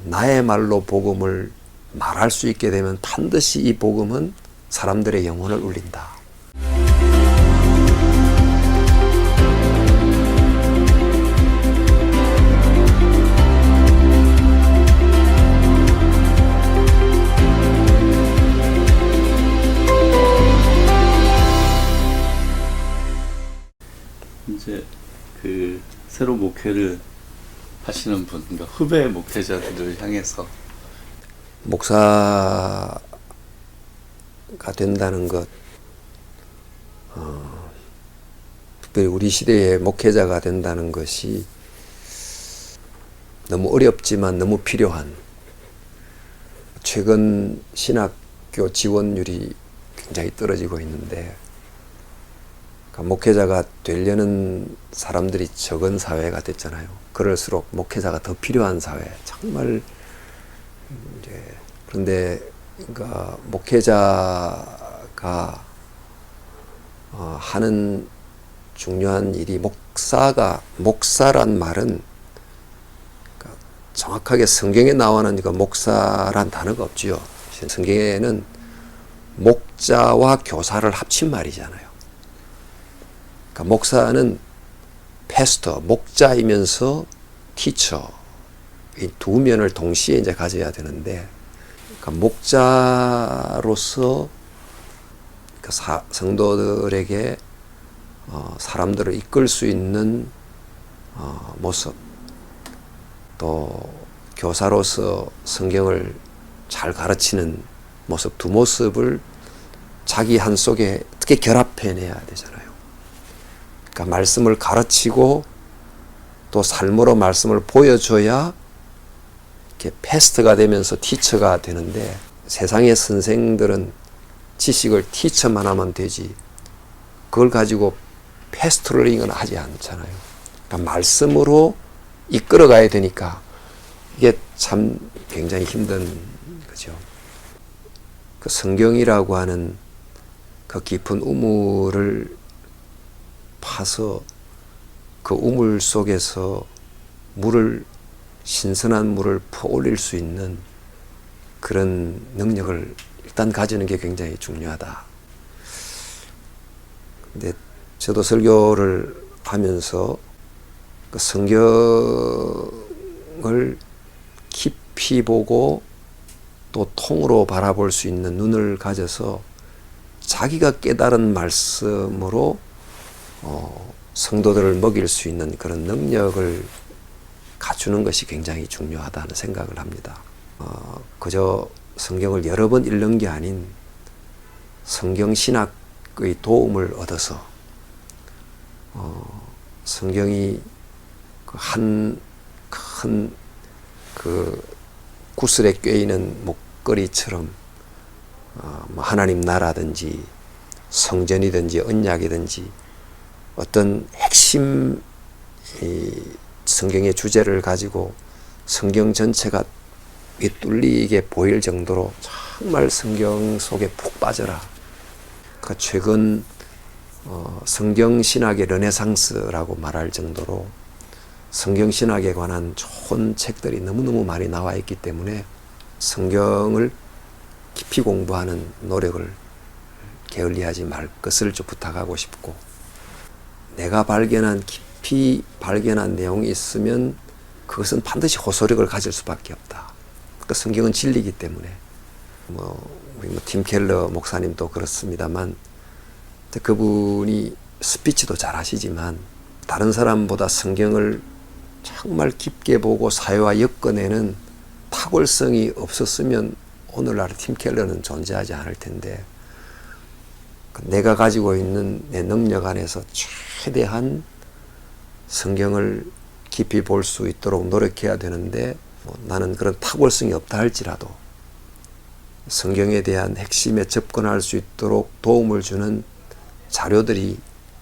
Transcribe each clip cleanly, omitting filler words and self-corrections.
나의 말로 복음을 말할 수 있게 되면 반드시 이 복음은 사람들의 영혼을 울린다. 이제 그 새로 목회를 하시는 분, 그러니까 후배 목회자들을 향해서 목사가 된다는 것, 특별히 우리 시대의 목회자가 된다는 것이 너무 어렵지만 너무 필요한, 최근 신학교 지원율이 굉장히 떨어지고 있는데, 목회자가 되려는 사람들이 적은 사회가 됐잖아요. 그럴수록 목회자가 더 필요한 사회. 정말 이제 그런데 그러니까 목회자가 하는 중요한 일이 목사란 말은 그러니까 정확하게 성경에 나오는 그 목사란 단어가 없지요. 성경에는 목자와 교사를 합친 말이잖아요. 그러니까 목사는 패스터, 목자이면서 티처, 이 두 면을 동시에 이제 가져야 되는데, 그러니까 목자로서 그 성도들에게 사람들을 이끌 수 있는 모습, 또 교사로서 성경을 잘 가르치는 모습, 두 모습을 자기 한 속에 어떻게 결합해내야 되잖아요. 그러니까 말씀을 가르치고 또 삶으로 말씀을 보여줘야 이렇게 패스트가 되면서 티처가 되는데, 세상의 선생들은 지식을 티처만 하면 되지 그걸 가지고 패스트롤링은 하지 않잖아요. 그러니까 말씀으로 이끌어가야 되니까 이게 참 굉장히 힘든 거죠. 그 성경이라고 하는 그 깊은 우물을 파서 그 우물 속에서 신선한 물을 퍼올릴 수 있는 그런 능력을 일단 가지는 게 굉장히 중요하다. 근데 저도 설교를 하면서 그 성경을 깊이 보고 또 통으로 바라볼 수 있는 눈을 가져서 자기가 깨달은 말씀으로 성도들을 먹일 수 있는 그런 능력을 갖추는 것이 굉장히 중요하다는 생각을 합니다. 그저 성경을 여러 번 읽는 게 아닌 성경 신학의 도움을 얻어서 성경이 한 큰 그 구슬에 꿰이는 목걸이처럼 하나님 나라든지 성전이든지 언약이든지 어떤 핵심 성경의 주제를 가지고 성경 전체가 뚫리게 보일 정도로 정말 성경 속에 푹 빠져라. 그러니까 최근 성경 신학의 르네상스라고 말할 정도로 성경 신학에 관한 좋은 책들이 너무너무 많이 나와 있기 때문에 성경을 깊이 공부하는 노력을 게을리하지 말 것을 좀 부탁하고 싶고, 내가 깊이 발견한 내용이 있으면 그것은 반드시 호소력을 가질 수밖에 없다. 그러니까 성경은 진리이기 때문에 우리 팀 켈러 목사님도 그렇습니다만, 그분이 스피치도 잘 하시지만 다른 사람보다 성경을 정말 깊게 보고 사회와 엮어내는 탁월성이 없었으면 오늘날 팀 켈러는 존재하지 않을 텐데, 내가 가지고 있는 내 능력 안에서 최대한 성경을 깊이 볼 수 있도록 노력해야 되는데, 나는 그런 탁월성이 없다 할지라도 성경에 대한 핵심에 접근할 수 있도록 도움을 주는 자료들이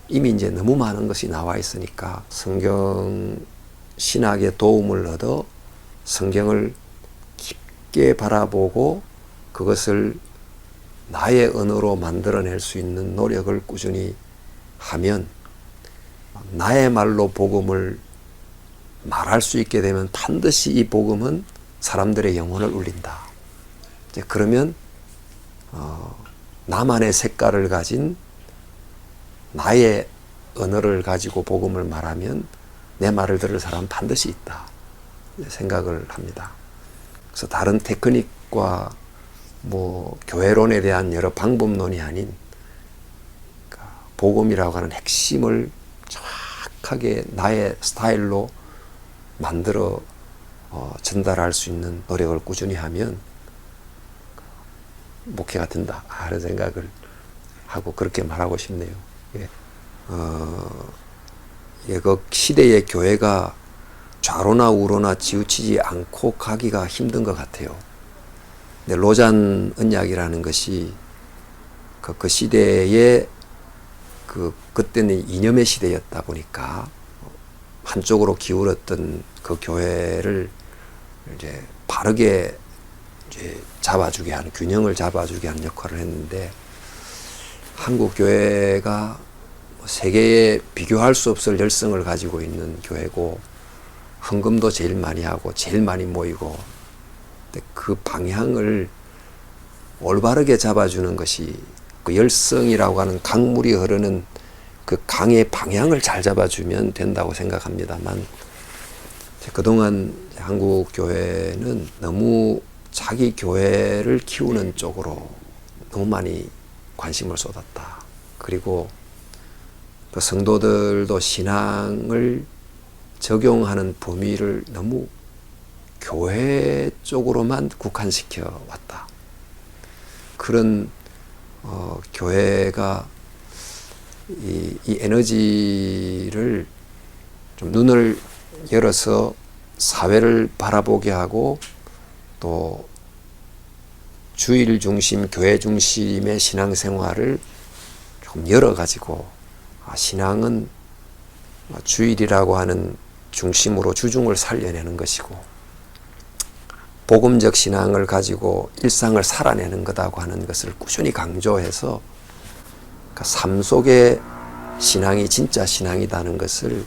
이미 이제 너무 많은 것이 나와 있으니까 성경 신학의 도움을 얻어 성경을 깊게 바라보고 그것을 나의 언어로 만들어낼 수 있는 노력을 꾸준히 하면, 나의 말로 복음을 말할 수 있게 되면 반드시 이 복음은 사람들의 영혼을 울린다. 이제 그러면 나만의 색깔을 가진 나의 언어를 가지고 복음을 말하면 내 말을 들을 사람은 반드시 있다 생각을 합니다. 그래서 다른 테크닉과 뭐 교회론에 대한 여러 방법론이 아닌 복음이라고 하는 핵심을 정확하게 나의 스타일로 만들어 전달할 수 있는 노력을 꾸준히 하면 목회가 된다 하는 생각을 하고 그렇게 말하고 싶네요. 예. 그 시대의 교회가 좌로나 우로나 치우치지 않고 가기가 힘든 것 같아요. 근데 로잔 언약이라는 것이 그 시대의 그때는 이념의 시대였다 보니까 한쪽으로 기울었던 그 교회를 이제 바르게 이제 잡아주게 하는, 균형을 잡아주게 하는 역할을 했는데, 한국 교회가 세계에 비교할 수 없을 열성을 가지고 있는 교회고, 헌금도 제일 많이 하고 제일 많이 모이고, 그 방향을 올바르게 잡아주는 것이 그 열성이라고 하는 강물이 흐르는 그 강의 방향을 잘 잡아주면 된다고 생각합니다만, 그동안 한국 교회는 너무 자기 교회를 키우는 쪽으로 너무 많이 관심을 쏟았다. 그리고 그 성도들도 신앙을 적용하는 범위를 너무 교회 쪽으로만 국한시켜 왔다. 그런 교회가 이 에너지를 좀 눈을 열어서 사회를 바라보게 하고, 또 주일 중심, 교회 중심의 신앙생활을 좀 열어가지고, 신앙은 주일이라고 하는 중심으로 주중을 살려내는 것이고, 복음적 신앙을 가지고 일상을 살아내는 거다고 하는 것을 꾸준히 강조해서 삶 속에 신앙이 진짜 신앙이라는 것을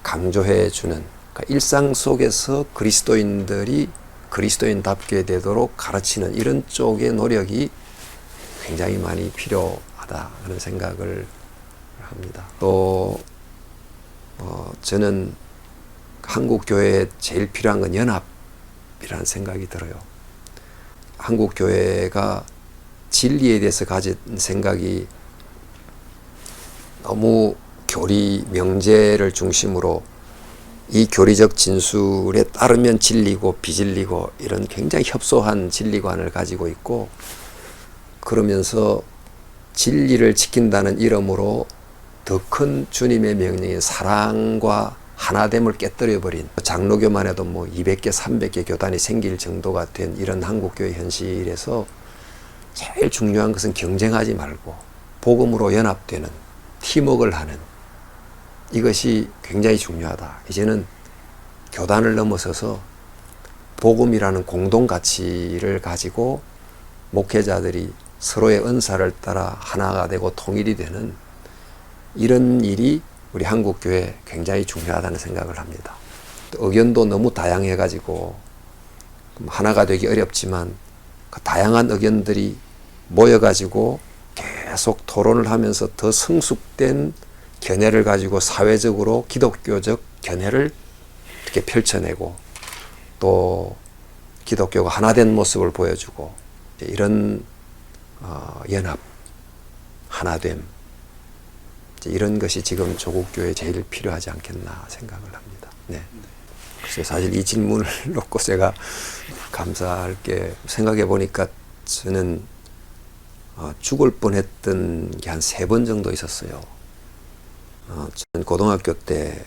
강조해 주는, 일상 속에서 그리스도인들이 그리스도인답게 되도록 가르치는 이런 쪽의 노력이 굉장히 많이 필요하다 하는 생각을 합니다. 또 저는 한국 교회에 제일 필요한 건 연합이라는 생각이 들어요. 한국 교회가 진리에 대해서 가진 생각이 너무 교리, 명제를 중심으로 이 교리적 진술에 따르면 진리고 비진리고 이런 굉장히 협소한 진리관을 가지고 있고, 그러면서 진리를 지킨다는 이름으로 더 큰 주님의 명령인 사랑과 하나됨을 깨뜨려버린, 장로교만 해도 뭐 200개, 300개 교단이 생길 정도가 된 이런 한국교회 현실에서 제일 중요한 것은 경쟁하지 말고 복음으로 연합되는, 팀워크를 하는, 이것이 굉장히 중요하다. 이제는 교단을 넘어서서 복음이라는 공동 가치를 가지고 목회자들이 서로의 은사를 따라 하나가 되고 통일이 되는 이런 일이 우리 한국교회에 굉장히 중요하다는 생각을 합니다. 의견도 너무 다양해가지고 하나가 되기 어렵지만, 그 다양한 의견들이 모여가지고 계속 토론을 하면서 더 성숙된 견해를 가지고 사회적으로 기독교적 견해를 이렇게 펼쳐내고, 또 기독교가 하나된 모습을 보여주고, 이런 연합, 하나됨, 이런 것이 지금 조국교회에 제일 필요하지 않겠나 생각을 합니다. 네. 글쎄, 사실 이 질문을 놓고 제가 감사할 게, 생각해 보니까 저는 죽을 뻔했던 게 한 3번 정도 있었어요. 저는 고등학교 때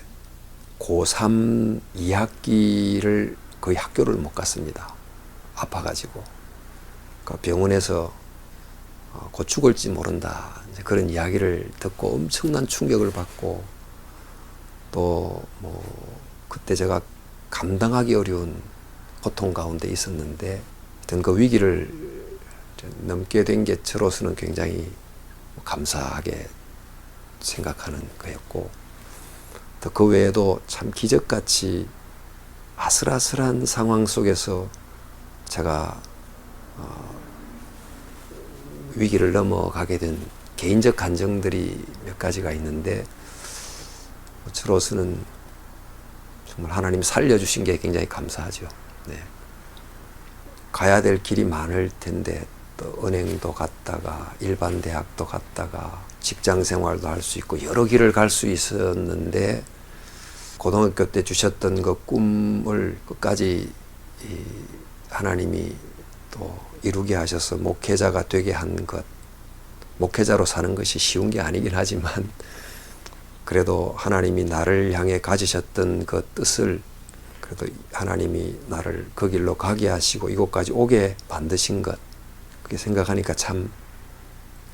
고3 2학기를 거의 학교를 못 갔습니다. 아파가지고. 병원에서 곧 죽을지 모른다, 이제 그런 이야기를 듣고 엄청난 충격을 받고, 또 뭐 그때 제가 감당하기 어려운 고통 가운데 있었는데, 하여튼 그 위기를 넘게 된 게 저로서는 굉장히 감사하게 생각하는 거였고, 또 그 외에도 참 기적같이 아슬아슬한 상황 속에서 제가 위기를 넘어가게 된 개인적 감정들이 몇 가지가 있는데, 저로서는 정말 하나님 살려주신 게 굉장히 감사하죠. 네. 가야 될 길이 많을 텐데, 또 은행도 갔다가 일반 대학도 갔다가 직장 생활도 할 수 있고 여러 길을 갈 수 있었는데, 고등학교 때 주셨던 그 꿈을 끝까지 하나님이 또 이루게 하셔서 목회자가 되게 한 것, 목회자로 사는 것이 쉬운 게 아니긴 하지만 그래도 하나님이 나를 향해 가지셨던 그 뜻을 그래도 하나님이 나를 그 길로 가게 하시고 이곳까지 오게 만드신 것, 그렇게 생각하니까 참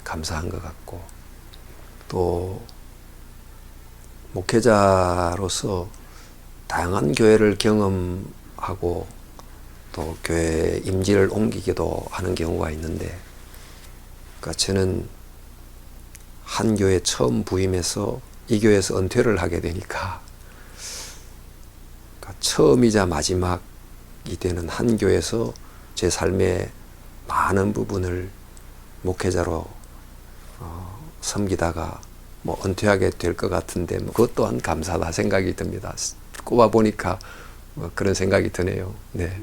감사한 것 같고, 또 목회자로서 다양한 교회를 경험하고 또 교회 임지를 옮기기도 하는 경우가 있는데, 그러니까 저는 한 교회 처음 부임해서 이 교회에서 은퇴를 하게 되니까, 그러니까 처음이자 마지막이 되는 한 교회에서 제 삶의 많은 부분을 목회자로 섬기다가 뭐 은퇴하게 될 것 같은데, 그것 또한 감사하다 생각이 듭니다. 꼽아 보니까 그런 생각이 드네요. 네.